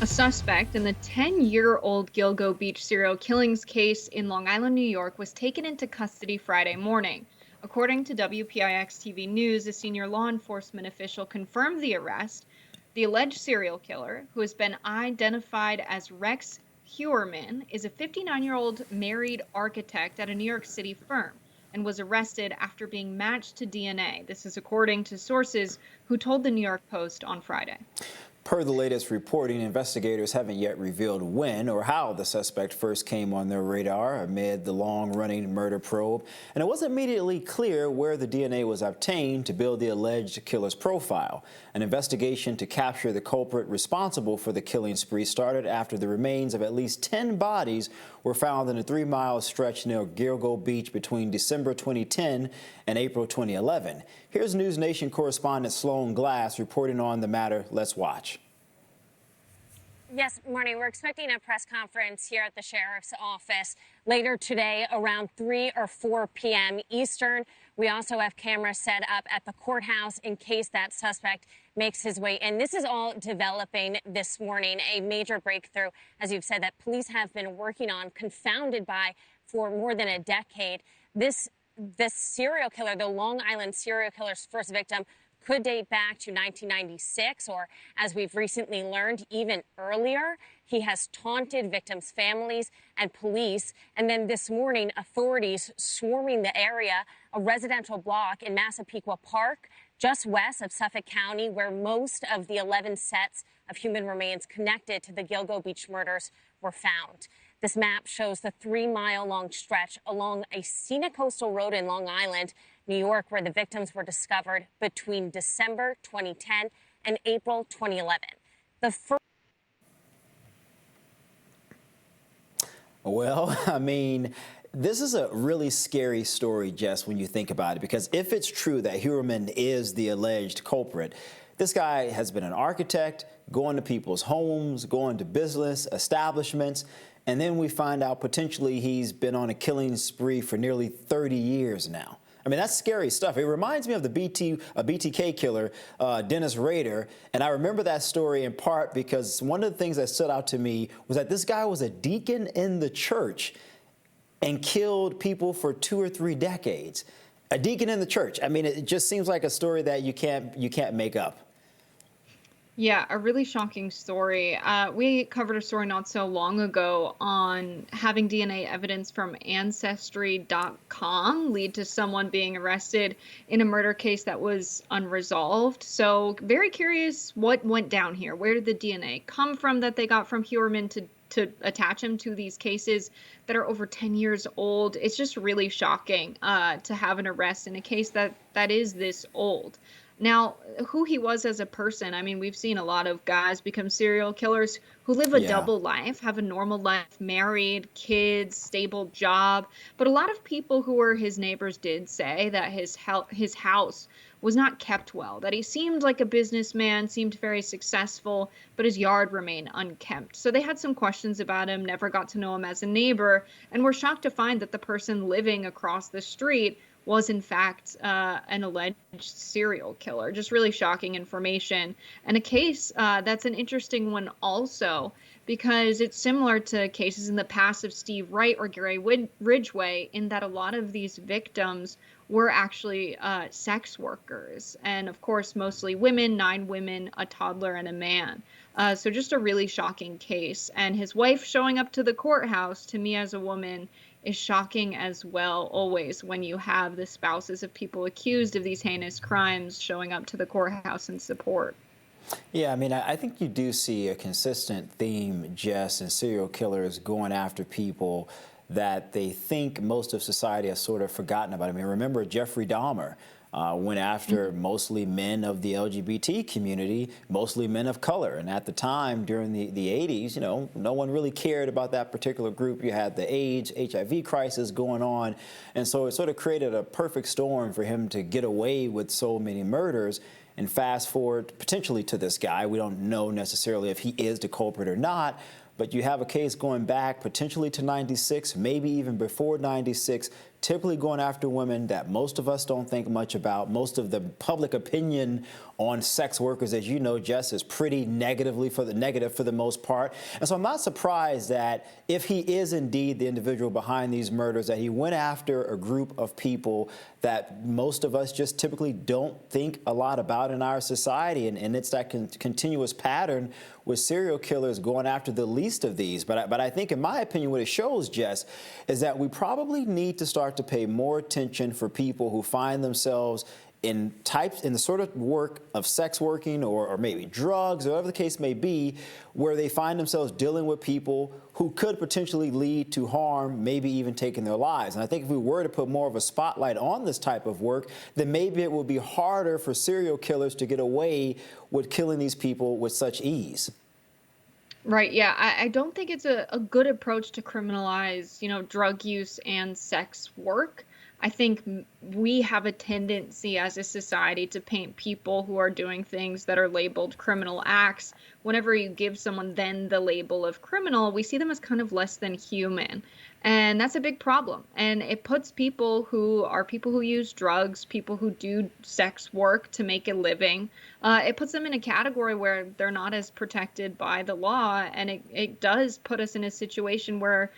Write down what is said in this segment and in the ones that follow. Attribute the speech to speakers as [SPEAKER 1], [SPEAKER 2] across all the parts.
[SPEAKER 1] A suspect in the 10-year-old Gilgo Beach serial killings case in Long Island, New York, was taken into custody Friday morning. According to WPIX TV News, a senior law enforcement official confirmed the arrest. The alleged serial killer, who has been identified as Rex Heuermann, is a 59-year-old married architect at a New York City firm and was arrested after being matched to DNA. This is according to sources who told the New York Post on Friday.
[SPEAKER 2] Per the latest reporting, investigators haven't yet revealed when or how the suspect first came on their radar amid the long-running murder probe, and it wasn't immediately clear where the DNA was obtained to build the alleged killer's profile. An investigation to capture the culprit responsible for the killing spree started after the remains of at least 10 bodies were found in a 3-mile stretch near Gilgo Beach between December 2010 and April 2011. Here's News Nation correspondent Sloan Glass reporting on the matter. Let's watch.
[SPEAKER 3] Yes, morning. We're expecting a press conference here at the sheriff's office later today around 3 or 4 p.m. Eastern. We also have cameras set up at the courthouse in case that suspect makes his way in. This is all developing this morning, a major breakthrough, as you've said, that police have been working on, confounded by for more than a decade. This serial killer, the Long Island serial killer's first victim, could date back to 1996, or as we've recently learned, even earlier. He has taunted victims' families and police. And then this morning, authorities swarming the area, a residential block in Massapequa Park, just west of Suffolk County, where most of the 11 sets of human remains connected to the Gilgo Beach murders were found. This map shows the 3-mile-long stretch along a scenic coastal road in Long Island, New York, where the victims were discovered between December 2010 and April 2011.
[SPEAKER 2] Well, I mean, this is a really scary story, Jess, when you think about it, because if it's true that Heuermann is the alleged culprit, this guy has been an architect, going to people's homes, going to business establishments, and then we find out potentially he's been on a killing spree for nearly 30 years now. I mean, that's scary stuff. It reminds me of the BTK killer, Dennis Rader. And I remember that story in part because one of the things that stood out to me was that this guy was a deacon in the church and killed people for 2 or 3 decades. A deacon in the church. I mean, it just seems like a story that you can't make up.
[SPEAKER 1] Yeah, a really shocking story. We covered a story not so long ago on having DNA evidence from Ancestry.com lead to someone being arrested in a murder case that was unresolved. So very curious what went down here. Where did the DNA come from that they got from Heuermann to attach him to these cases that are over 10 years old? It's just really shocking to have an arrest in a case that is this old. Now, who he was as a person, I mean, we've seen a lot of guys become serial killers who live a double life, have a normal life, married, kids, stable job. But a lot of people who were his neighbors did say that his house was not kept well, that he seemed like a businessman, seemed very successful, but his yard remained unkempt. So they had some questions about him, never got to know him as a neighbor, and were shocked to find that the person living across the street was in fact an alleged serial killer. Just really shocking information. And a case that's an interesting one also, because it's similar to cases in the past of Steve Wright or Gary Ridgway, in that a lot of these victims were actually sex workers. And of course, mostly women, 9 women, a toddler, and a man. So just a really shocking case. And his wife showing up to the courthouse, to me as a woman, is shocking as well, always, when you have the spouses of people accused of these heinous crimes showing up to the courthouse in support.
[SPEAKER 2] Yeah, I mean, I think you do see a consistent theme, Jess, in serial killers going after people that they think most of society has sort of forgotten about. I mean, remember Jeffrey Dahmer went after mostly men of the LGBT community, mostly men of color. And at the time, during the 80s, you know, no one really cared about that particular group. You had the AIDS, HIV crisis going on. And so it sort of created a perfect storm for him to get away with so many murders. And fast forward potentially to this guy. We don't know necessarily if he is the culprit or not. But you have a case going back potentially to 96, maybe even before 96, typically going after women that most of us don't think much about. Most of the public opinion on sex workers, as you know, Jess, is pretty negative for the most part. And so I'm not surprised that if he is indeed the individual behind these murders, that he went after a group of people that most of us just typically don't think a lot about in our society. And it's that continuous pattern with serial killers going after the least of these. But I think, in my opinion, what it shows, Jess, is that we probably need to start to pay more attention for people who find themselves in the sort of work of sex working or maybe drugs, or whatever the case may be, where they find themselves dealing with people who could potentially lead to harm, maybe even taking their lives. And I think if we were to put more of a spotlight on this type of work, then maybe it would be harder for serial killers to get away with killing these people with such ease.
[SPEAKER 1] Right. Yeah. I don't think it's a good approach to criminalize, drug use and sex work. I think we have a tendency as a society to paint people who are doing things that are labeled criminal acts. Whenever you give someone then the label of criminal, we see them as kind of less than human. And that's a big problem. And it puts people who use drugs, people who do sex work to make a living, it puts them in a category where they're not as protected by the law. And it does put us in a situation where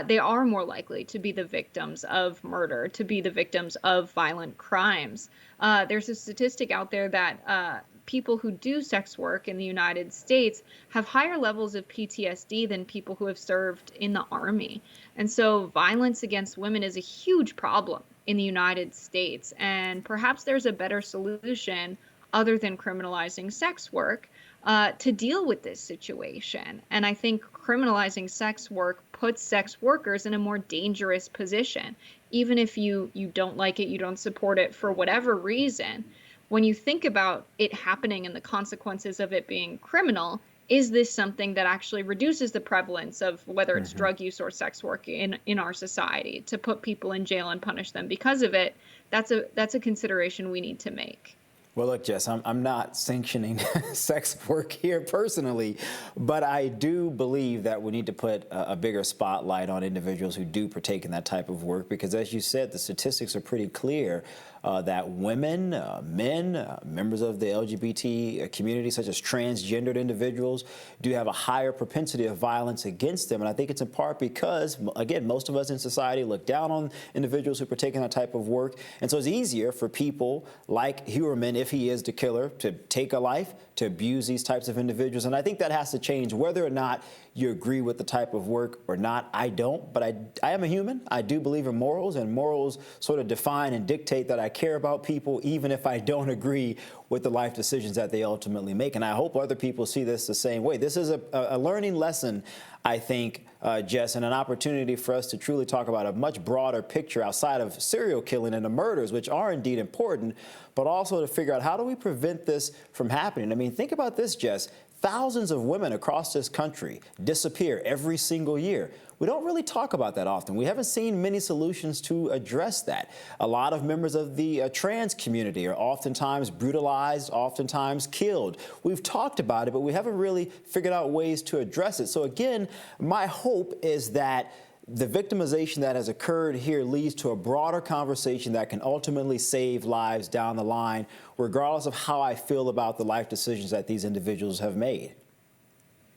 [SPEAKER 1] they are more likely to be the victims of murder, to be the victims of violent crimes. There's a statistic out there that people who do sex work in the United States have higher levels of PTSD than people who have served in the Army. And so violence against women is a huge problem in the United States. And perhaps there's a better solution other than criminalizing sex work to deal with this situation. And I think criminalizing sex work puts sex workers in a more dangerous position. Even if you don't like it, you don't support it for whatever reason, when you think about it happening and the consequences of it being criminal, is this something that actually reduces the prevalence of whether it's drug use or sex work in our society? To put people in jail and punish them because of it, that's a consideration we need to make.
[SPEAKER 2] Well, look, Jess, I'm not sanctioning sex work here personally, but I do believe that we need to put a bigger spotlight on individuals who do partake in that type of work, because, as you said, the statistics are pretty clear that women, men, members of the LGBT community, such as transgendered individuals, do have a higher propensity of violence against them. And I think it's in part because, again, most of us in society look down on individuals who partake in that type of work. And so it's easier for people like Heuermann, if he is the killer, to take a life, to abuse these types of individuals. And I think that has to change, whether or not you agree with the type of work or not. I don't, but I am a human. I do believe in morals, and morals sort of define and dictate that I care about people, even if I don't agree with the life decisions that they ultimately make. And I hope other people see this the same way. This is a learning lesson, I think, Jess, and an opportunity for us to truly talk about a much broader picture outside of serial killing and the murders, which are indeed important, but also to figure out, how do we prevent this from happening? I mean, think about this, Jess. Thousands of women across this country disappear every single year. We don't really talk about that often. We haven't seen many solutions to address that. A lot of members of the trans community are oftentimes brutalized, oftentimes killed. We've talked about it, but we haven't really figured out ways to address it. So again, my hope is that the victimization that has occurred here leads to a broader conversation that can ultimately save lives down the line, regardless of how I feel about the life decisions that these individuals have made.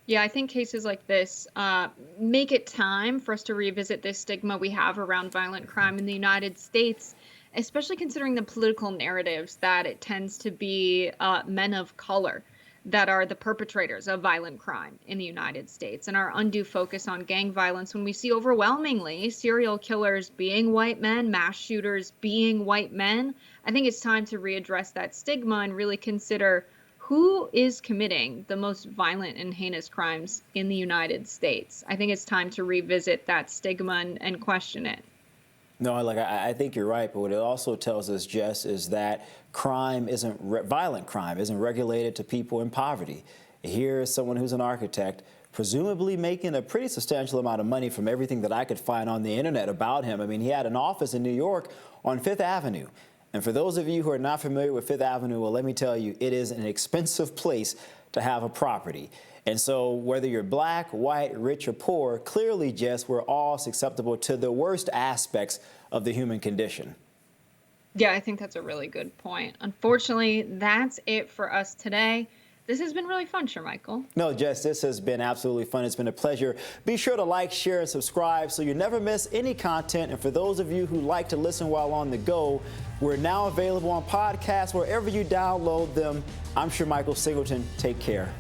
[SPEAKER 1] Yeah, I think cases like this make it time for us to revisit this stigma we have around violent crime in the United States, especially considering the political narratives that it tends to be men of color that are the perpetrators of violent crime in the United States, and our undue focus on gang violence when we see overwhelmingly serial killers being white men, mass shooters being white men. I think it's time to readdress that stigma and really consider who is committing the most violent and heinous crimes in the United States. I think it's time to revisit that stigma and question it.
[SPEAKER 2] No, I think you're right, but what it also tells us, Jess, is that violent crime isn't regulated to people in poverty. Here is someone who's an architect, presumably making a pretty substantial amount of money from everything that I could find on the internet about him. I mean, he had an office in New York on Fifth Avenue. And for those of you who are not familiar with Fifth Avenue, well, let me tell you, it is an expensive place to have a property. And so whether you're black, white, rich, or poor, clearly, Jess, we're all susceptible to the worst aspects of the human condition.
[SPEAKER 1] Yeah, I think that's a really good point. Unfortunately, that's it for us today. This has been really fun, Shermichael.
[SPEAKER 2] No, Jess, this has been absolutely fun. It's been a pleasure. Be sure to like, share, and subscribe so you never miss any content. And for those of you who like to listen while on the go, we're now available on podcasts wherever you download them. I'm Shermichael Singleton. Take care.